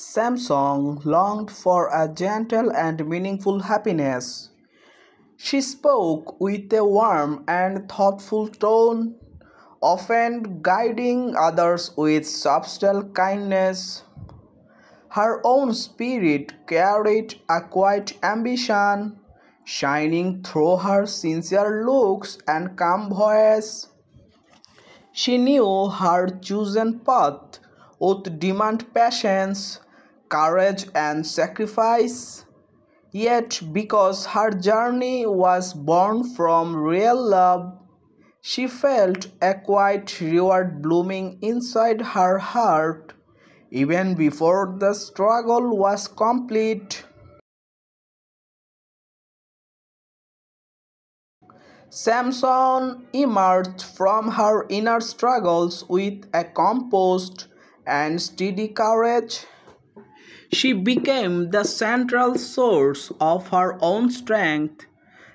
Samsung longed for a gentle and meaningful happiness. She spoke with a warm and thoughtful tone, often guiding others with subtle kindness. Her own spirit carried a quiet ambition, shining through her sincere looks and calm voice. She knew her chosen path would demand patience, courage, and sacrifice. Yet, because her journey was born from real love, she felt a quiet reward blooming inside her heart even before the struggle was complete. Samson emerged from her inner struggles with a composed and steady courage. She became the central source of her own strength,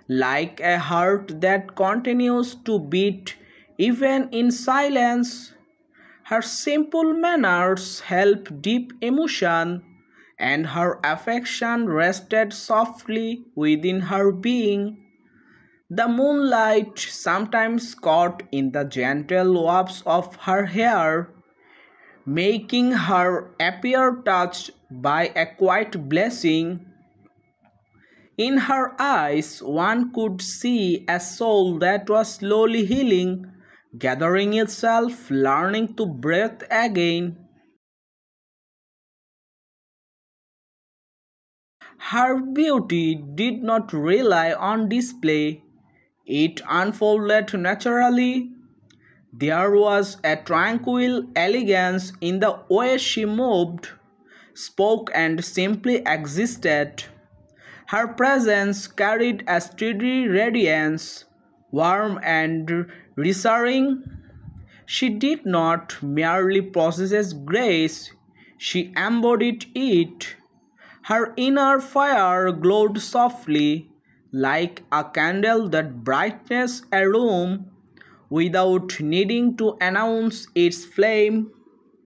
like a heart that continues to beat even in silence. Her simple manners held deep emotion, and her affection rested softly within her being. The moonlight sometimes caught in the gentle waves of her hair, making her appear touched by a quiet blessing. In her eyes, one could see a soul that was slowly healing, gathering itself, learning to breathe again. Her beauty did not rely on display, it unfolded naturally. There was a tranquil elegance in the way she moved, spoke, and simply existed. Her presence carried a steady radiance, warm and reassuring. She did not merely possess grace, she embodied it. Her inner fire glowed softly, like a candle that brightens a room without needing to announce its flame.